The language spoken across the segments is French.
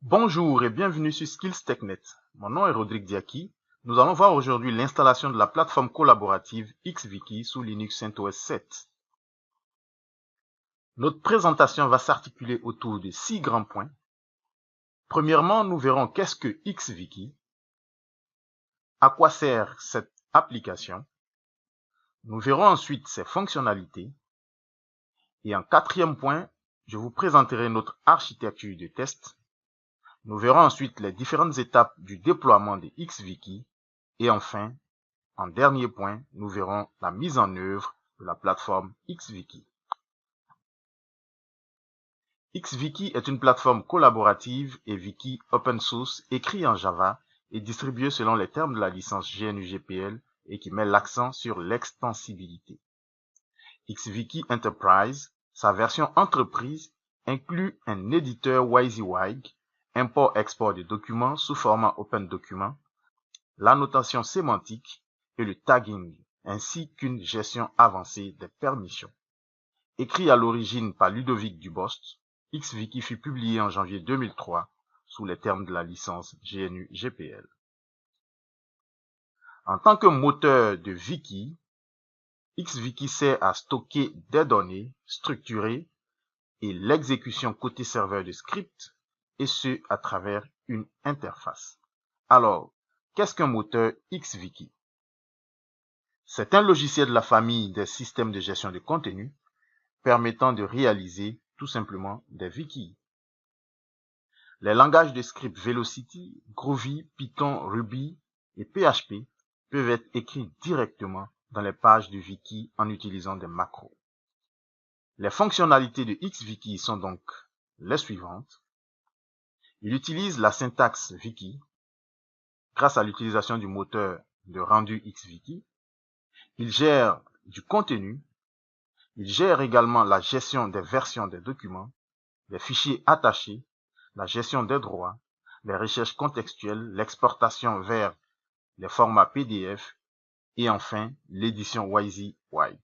Bonjour et bienvenue sur Skills TechNet. Mon nom est Rodrigue Diaki. Nous allons voir aujourd'hui l'installation de la plateforme collaborative XWiki sous Linux CentOS 7. Notre présentation va s'articuler autour de 6 grands points. Premièrement, nous verrons qu'est-ce que XWiki, à quoi sert cette application. Nous verrons ensuite ses fonctionnalités. Et en quatrième point, je vous présenterai notre architecture de test. Nous verrons ensuite les différentes étapes du déploiement de XWiki. Et enfin, en dernier point, nous verrons la mise en œuvre de la plateforme XWiki. XWiki est une plateforme collaborative et wiki open source écrit en Java et distribué selon les termes de la licence GNU-GPL et qui met l'accent sur l'extensibilité. XWiki Enterprise, sa version entreprise, inclut un éditeur WYSIWYG, import-export de documents sous format Open Document, l'annotation sémantique et le tagging, ainsi qu'une gestion avancée des permissions. Écrit à l'origine par Ludovic Dubost, XWiki fut publié en janvier 2003 sous les termes de la licence GNU-GPL. En tant que moteur de wiki, XWiki sert à stocker des données structurées et l'exécution côté serveur de scripts, et ce à travers une interface. Alors, qu'est-ce qu'un moteur XWiki? C'est un logiciel de la famille des systèmes de gestion de contenu permettant de réaliser tout simplement des wikis. Les langages de script Velocity, Groovy, Python, Ruby et PHP peuvent être écrits directement dans les pages de wiki en utilisant des macros. Les fonctionnalités de XWiki sont donc les suivantes. Il utilise la syntaxe wiki grâce à l'utilisation du moteur de rendu XWiki. Il gère du contenu. Il gère également la gestion des versions des documents, les fichiers attachés, la gestion des droits, les recherches contextuelles, l'exportation vers les formats PDF et enfin l'édition WYSIWYG.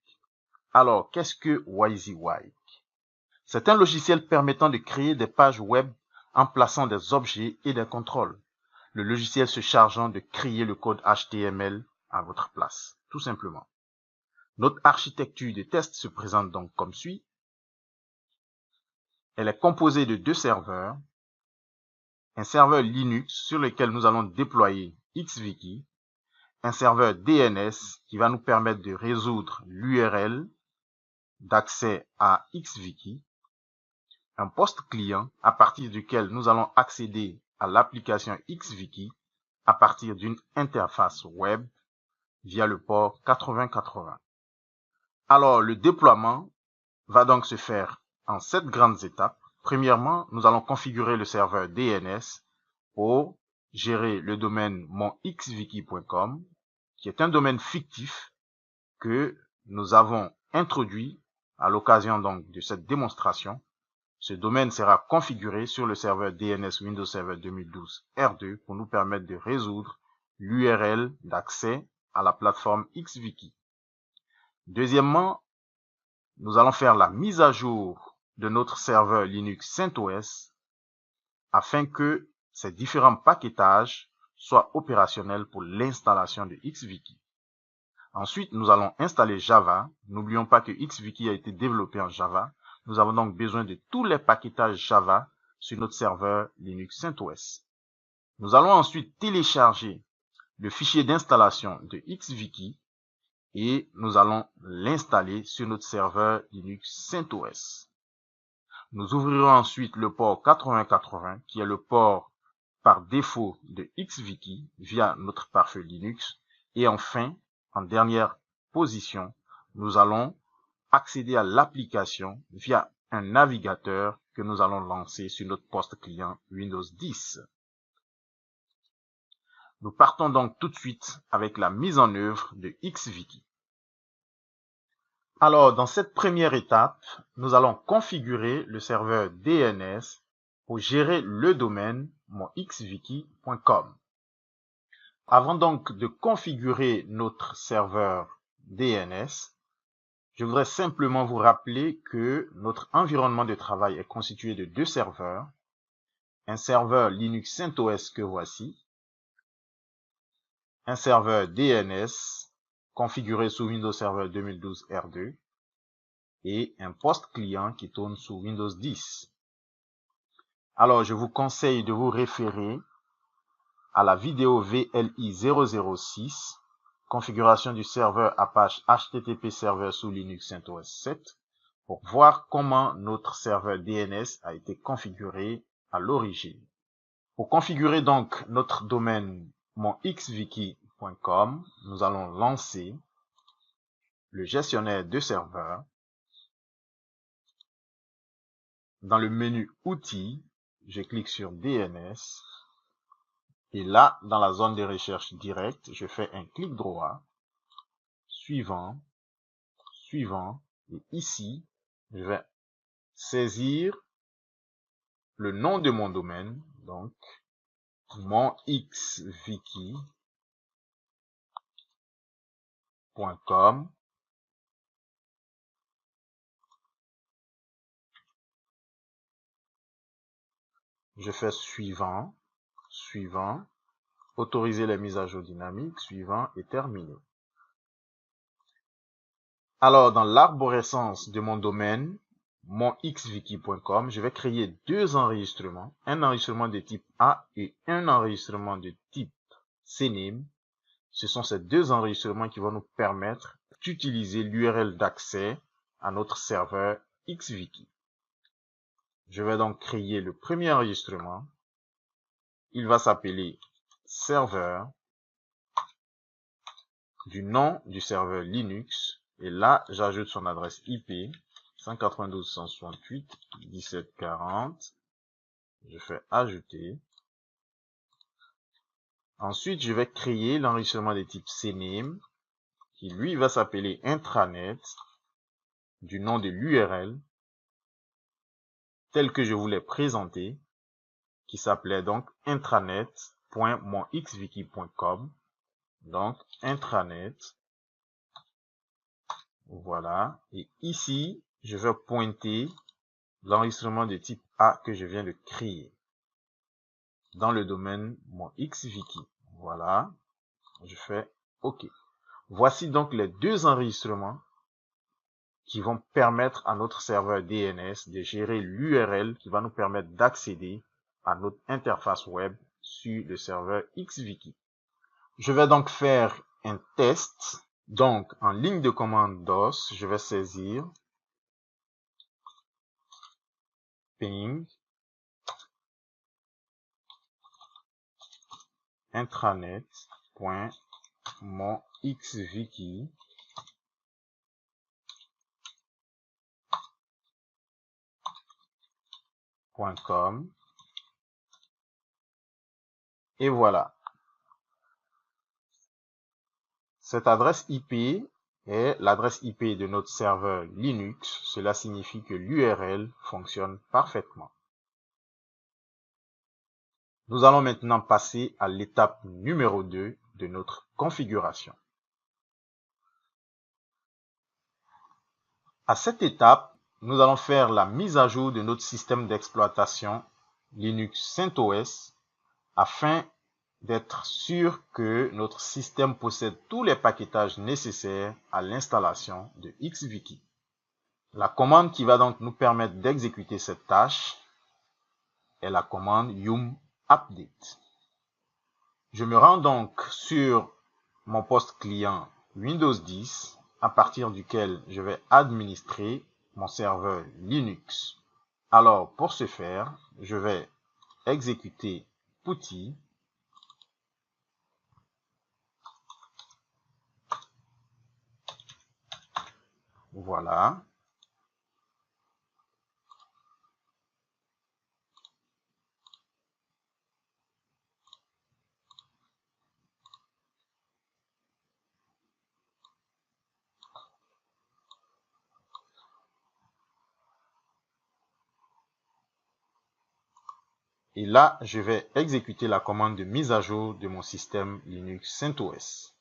Alors, qu'est-ce que WYSIWYG? C'est un logiciel permettant de créer des pages web en plaçant des objets et des contrôles. Le logiciel se chargeant de créer le code HTML à votre place, tout simplement. Notre architecture de test se présente donc comme suit. Elle est composée de 2 serveurs, un serveur Linux sur lequel nous allons déployer XWiki, un serveur DNS qui va nous permettre de résoudre l'URL d'accès à XWiki, un poste client à partir duquel nous allons accéder à l'application XWiki à partir d'une interface web via le port 8080. Alors, le déploiement va donc se faire en 7 grandes étapes. Premièrement, nous allons configurer le serveur DNS pour gérer le domaine monxwiki.com, qui est un domaine fictif que nous avons introduit à l'occasion donc de cette démonstration. Ce domaine sera configuré sur le serveur DNS Windows Server 2012 R2 pour nous permettre de résoudre l'URL d'accès à la plateforme XWiki. Deuxièmement, nous allons faire la mise à jour de notre serveur Linux CentOS afin que ces différents paquetages soient opérationnels pour l'installation de XWiki. Ensuite, nous allons installer Java. N'oublions pas que XWiki a été développé en Java. Nous avons donc besoin de tous les paquetages Java sur notre serveur Linux CentOS. Nous allons ensuite télécharger le fichier d'installation de XWiki et nous allons l'installer sur notre serveur Linux CentOS. Nous ouvrirons ensuite le port 8080 qui est le port par défaut de XWiki via notre pare-feu Linux. Et enfin, en dernière position, nous allons accéder à l'application via un navigateur que nous allons lancer sur notre poste client Windows 10. Nous partons donc tout de suite avec la mise en œuvre de XWiki. Alors, dans cette première étape, nous allons configurer le serveur DNS pour gérer le domaine monxwiki.com. Avant donc de configurer notre serveur DNS, je voudrais simplement vous rappeler que notre environnement de travail est constitué de 2 serveurs, un serveur Linux CentOS que voici, un serveur DNS configuré sous Windows Server 2012 R2 et un poste client qui tourne sous Windows 10. Alors, je vous conseille de vous référer à la vidéo VLI 006, configuration du serveur Apache HTTP Server sous Linux CentOS 7, pour voir comment notre serveur DNS a été configuré à l'origine. Pour configurer donc notre domaine monxviki.com, nous allons lancer le gestionnaire de serveurs. Dans le menu Outils, je clique sur DNS. Et là, dans la zone de recherche directe, je fais un clic droit, suivant, et ici, je vais saisir le nom de mon domaine, donc monxviki.com. Je fais suivant, autoriser les mises à jour dynamiques, suivant et terminé. Alors, dans l'arborescence de mon domaine, monxviki.com, je vais créer deux enregistrements, un enregistrement de type A et un enregistrement de type CNAME. Ce sont ces deux enregistrements qui vont nous permettre d'utiliser l'URL d'accès à notre serveur XViki. Je vais donc créer le premier enregistrement. Il va s'appeler serveur du nom du serveur Linux. Et là, j'ajoute son adresse IP 192.168.17.40. Je fais ajouter. Ensuite, je vais créer l'enregistrement de type CNAME qui lui va s'appeler intranet du nom de l'URL tel que je vous l'ai présenté, qui s'appelait donc intranet.monxviki.com. Donc intranet. Voilà. Et ici, je vais pointer l'enregistrement de type A que je viens de créer dans le domaine monxviki. Voilà. Je fais OK. Voici donc les deux enregistrements qui vont permettre à notre serveur DNS de gérer l'URL qui va nous permettre d'accéder à notre interface web sur le serveur XViki. Je vais donc faire un test. Donc, en ligne de commande DOS, je vais saisir ping intranet.monxviki.com et voilà. Cette adresse IP est l'adresse IP de notre serveur Linux. Cela signifie que l'URL fonctionne parfaitement. Nous allons maintenant passer à l'étape numéro 2 de notre configuration. À cette étape, nous allons faire la mise à jour de notre système d'exploitation Linux CentOS afin d'être sûr que notre système possède tous les paquetages nécessaires à l'installation de XViki. La commande qui va donc nous permettre d'exécuter cette tâche est la commande yum update. Je me rends donc sur mon poste client Windows 10 à partir duquel je vais administrer mon serveur Linux. Alors pour ce faire, je vais exécuter putty voilà. Et là, je vais exécuter la commande de mise à jour de mon système Linux CentOS.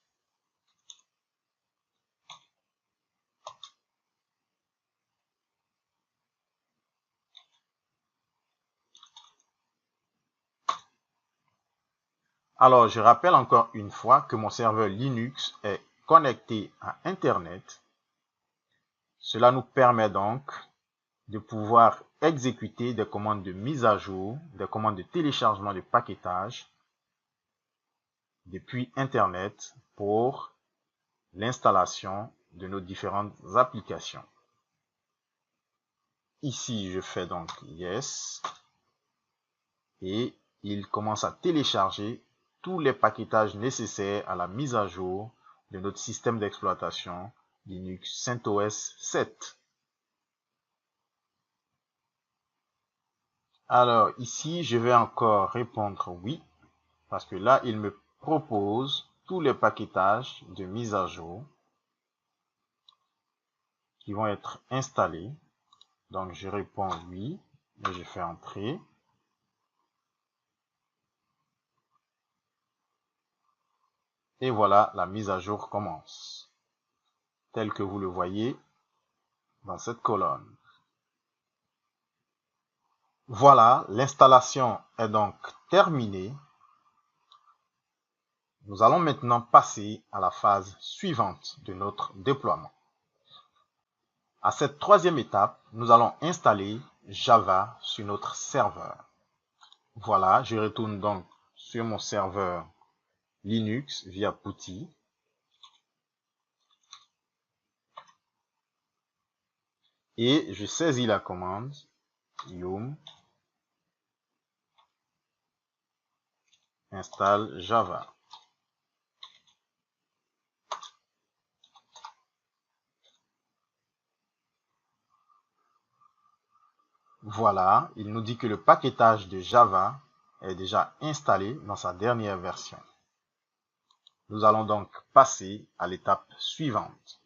Alors, je rappelle encore une fois que mon serveur Linux est connecté à Internet. Cela nous permet donc de pouvoir exécuter des commandes de mise à jour, des commandes de téléchargement de paquetage depuis Internet pour l'installation de nos différentes applications. Ici, je fais donc Yes et il commence à télécharger tous les paquetages nécessaires à la mise à jour de notre système d'exploitation Linux CentOS 7. Alors ici, je vais encore répondre oui, parce que là, il me propose tous les paquetages de mise à jour qui vont être installés. Donc je réponds oui et je fais entrer. Et voilà, la mise à jour commence, tel que vous le voyez dans cette colonne. Voilà, l'installation est donc terminée. Nous allons maintenant passer à la phase suivante de notre déploiement. À cette troisième étape, nous allons installer Java sur notre serveur. Voilà, je retourne donc sur mon serveur Linux via PuTTY. Et je saisis la commande yum installe Java. Voilà, il nous dit que le paquetage de Java est déjà installé dans sa dernière version. Nous allons donc passer à l'étape suivante.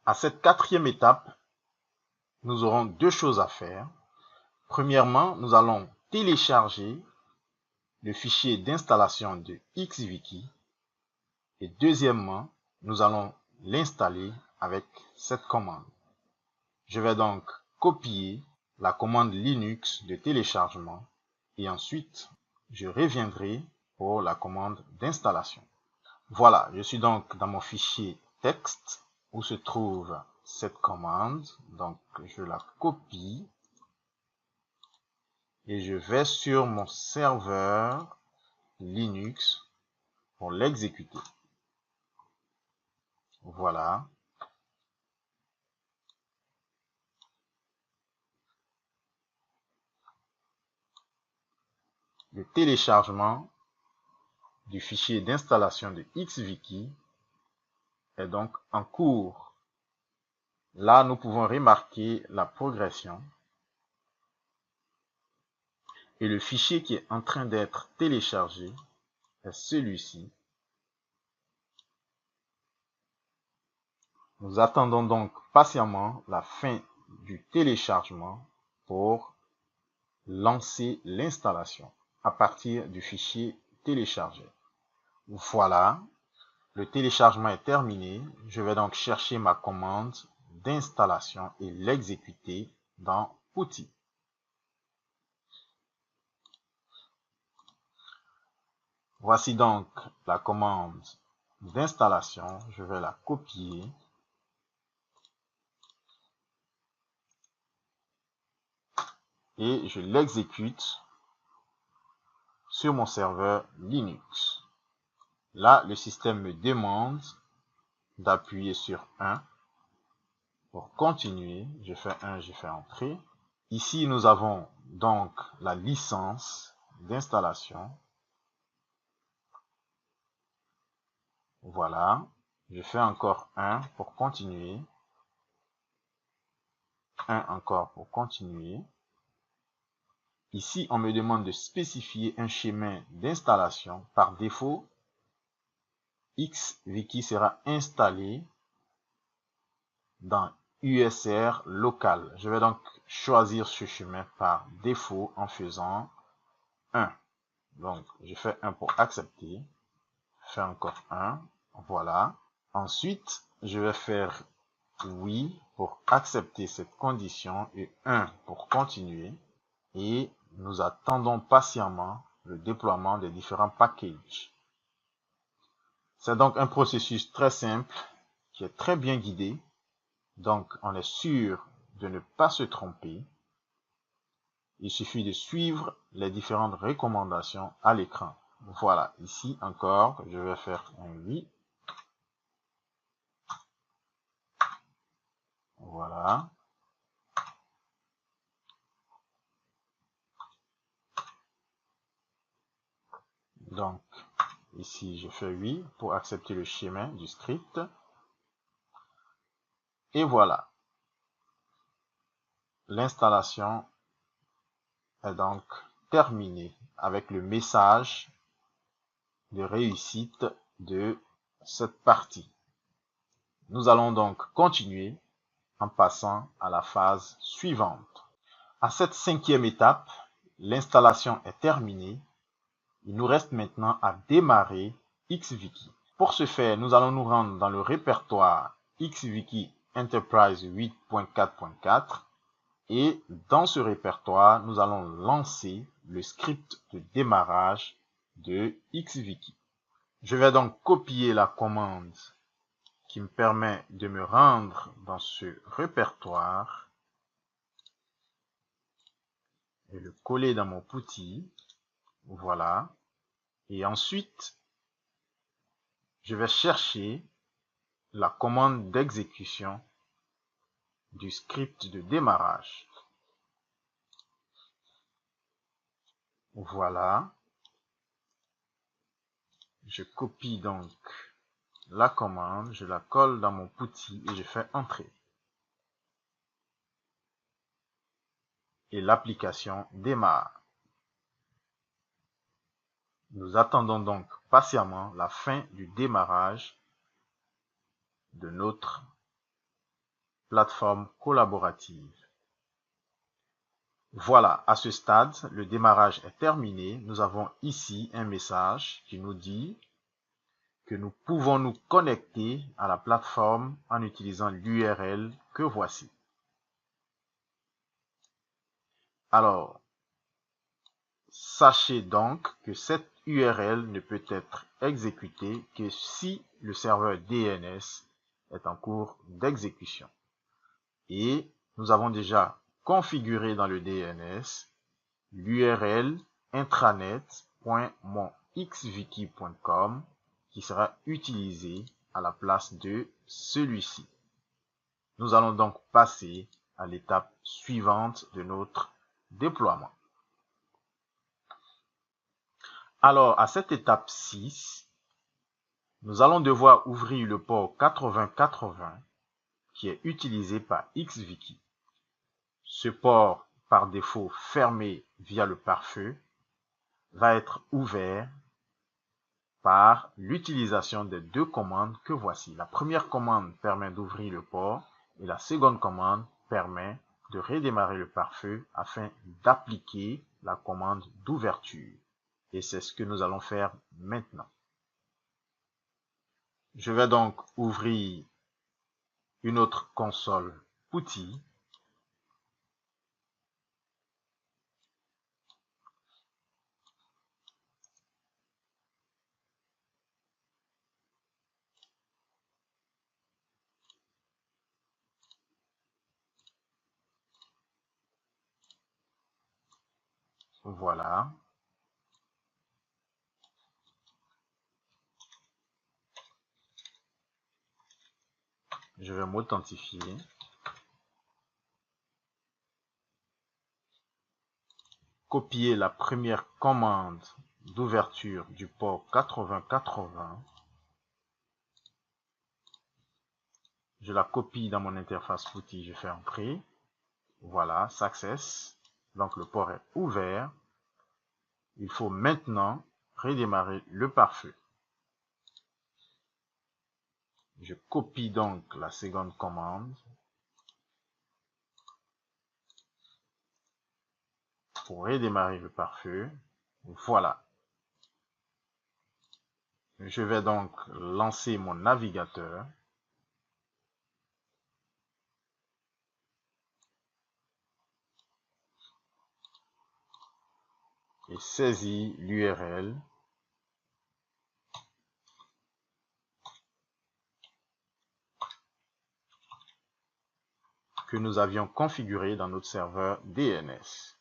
À cette quatrième étape, nous aurons deux choses à faire. Premièrement, nous allons télécharger le fichier d'installation de XViki. Et deuxièmement, nous allons l'installer avec cette commande. Je vais donc copier la commande Linux de téléchargement et ensuite je reviendrai pour la commande d'installation. Voilà, je suis donc dans mon fichier texte où se trouve cette commande. Donc je la copie et je vais sur mon serveur Linux pour l'exécuter. Voilà. Le téléchargement du fichier d'installation de XViki est donc en cours. Là, nous pouvons remarquer la progression. Et le fichier qui est en train d'être téléchargé est celui-ci. Nous attendons donc patiemment la fin du téléchargement pour lancer l'installation à partir du fichier téléchargé. Voilà, le téléchargement est terminé. Je vais donc chercher ma commande d'installation et l'exécuter dans PuTTY. Voici donc la commande d'installation. Je vais la copier. Et je l'exécute sur mon serveur Linux. Là, le système me demande d'appuyer sur 1 pour continuer. Je fais 1, je fais entrer. Ici, nous avons donc la licence d'installation. Voilà. Je fais encore 1 pour continuer. 1 encore pour continuer. Ici, on me demande de spécifier un chemin d'installation. Par défaut, XViki sera installé dans USR local. Je vais donc choisir ce chemin par défaut en faisant 1. Donc, je fais 1 pour accepter. Je fais encore 1. Voilà. Ensuite, je vais faire oui pour accepter cette condition et 1 pour continuer. Et nous attendons patiemment le déploiement des différents packages. C'est donc un processus très simple qui est très bien guidé. Donc, on est sûr de ne pas se tromper. Il suffit de suivre les différentes recommandations à l'écran. Voilà, ici encore, je vais faire un oui. Voilà. Donc, ici, je fais oui pour accepter le schéma du script. Et voilà. L'installation est donc terminée avec le message de réussite de cette partie. Nous allons donc continuer en passant à la phase suivante. À cette 5e étape, l'installation est terminée. Il nous reste maintenant à démarrer XWiki. Pour ce faire, nous allons nous rendre dans le répertoire XWiki Enterprise 8.4.4 et dans ce répertoire, nous allons lancer le script de démarrage de XWiki. Je vais donc copier la commande qui me permet de me rendre dans ce répertoire et le coller dans mon PuTTY. Voilà. Et ensuite, je vais chercher la commande d'exécution du script de démarrage. Voilà. Je copie donc la commande, je la colle dans mon PuTTY et je fais entrer. Et l'application démarre. Nous attendons donc patiemment la fin du démarrage de notre plateforme collaborative. Voilà, à ce stade, le démarrage est terminé. Nous avons ici un message qui nous dit que nous pouvons nous connecter à la plateforme en utilisant l'URL que voici. Alors, sachez donc que cette URL ne peut être exécutée que si le serveur DNS est en cours d'exécution. Et nous avons déjà configuré dans le DNS l'URL intranet.monxwiki.com qui sera utilisé à la place de celui-ci. Nous allons donc passer à l'étape suivante de notre déploiement. Alors, à cette étape 6, nous allons devoir ouvrir le port 8080 qui est utilisé par XWiki. Ce port, par défaut fermé via le pare-feu, va être ouvert par l'utilisation des deux commandes que voici. La première commande permet d'ouvrir le port et la seconde commande permet de redémarrer le pare-feu afin d'appliquer la commande d'ouverture. Et c'est ce que nous allons faire maintenant. Je vais donc ouvrir une autre console PuTTY. Voilà. Je vais m'authentifier. Copier la première commande d'ouverture du port 8080. Je la copie dans mon interface PuTTY, je fais entrer. Voilà, success. Donc le port est ouvert. Il faut maintenant redémarrer le pare-feu. Je copie donc la seconde commande pour redémarrer le pare-feu. Voilà. Je vais donc lancer mon navigateur. Et et saisir l'URL que nous avions configuré dans notre serveur DNS.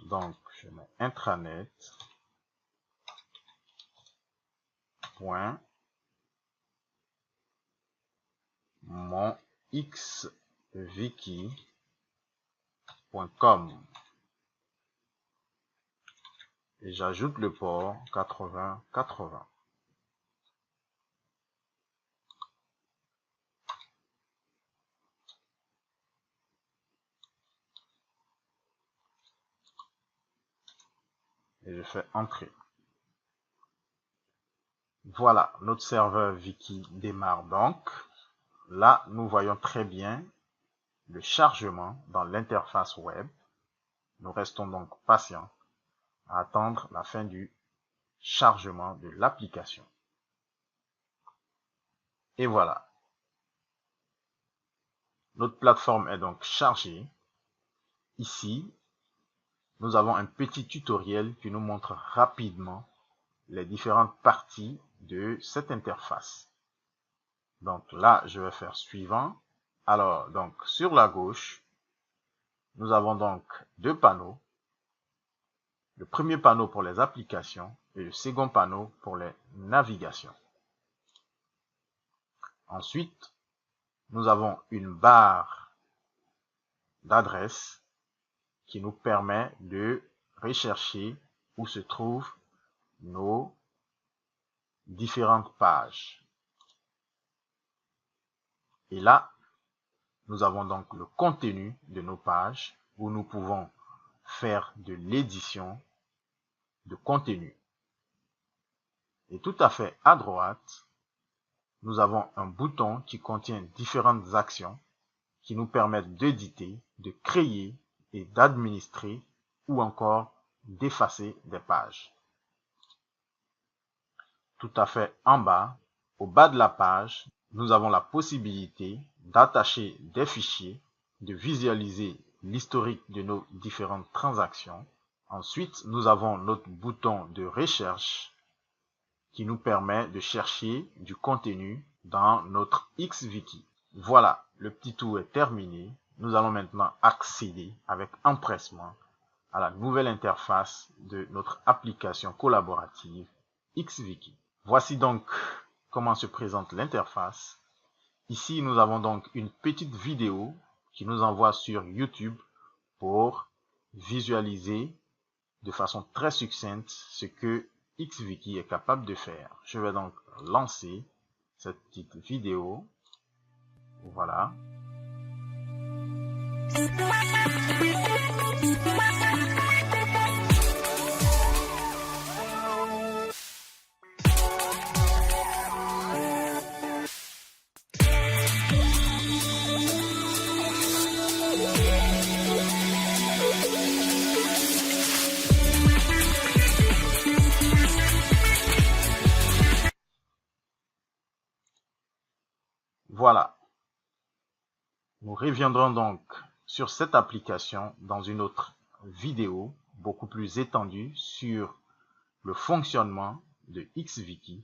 Donc, je mets intranet point mon xviki.com et j'ajoute le port 8080. Et je fais entrer. Voilà, notre serveur Wiki démarre donc. Là, nous voyons très bien le chargement dans l'interface web. Nous restons donc patients à attendre la fin du chargement de l'application. Et voilà. Notre plateforme est donc chargée. Ici, nous avons un petit tutoriel qui nous montre rapidement les différentes parties de cette interface. Donc là, je vais faire suivant. Alors, donc sur la gauche, nous avons donc deux panneaux. Le premier panneau pour les applications et le second panneau pour les navigations. Ensuite, nous avons une barre d'adresse qui nous permet de rechercher où se trouvent nos différentes pages. Et là, nous avons donc le contenu de nos pages où nous pouvons faire de l'édition de contenu. Et tout à fait à droite, nous avons un bouton qui contient différentes actions qui nous permettent d'éditer, de créer et d'administrer ou encore d'effacer des pages. Tout à fait en bas, au bas de la page, nous avons la possibilité d'attacher des fichiers, de visualiser l'historique de nos différentes transactions. Ensuite, nous avons notre bouton de recherche qui nous permet de chercher du contenu dans notre XWiki. Voilà, le petit tour est terminé. Nous allons maintenant accéder avec empressement à la nouvelle interface de notre application collaborative XWiki. Voici donc comment se présente l'interface. Ici, nous avons donc une petite vidéo qui nous envoie sur YouTube pour visualiser de façon très succincte ce que XWiki est capable de faire. Je vais donc lancer cette petite vidéo. Voilà. Voilà. Nous reviendrons donc sur cette application dans une autre vidéo beaucoup plus étendue sur le fonctionnement de XWiki.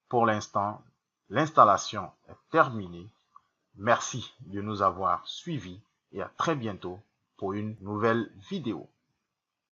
Pour l'instant, l'installation est terminée. Merci de nous avoir suivis et à très bientôt pour une nouvelle vidéo.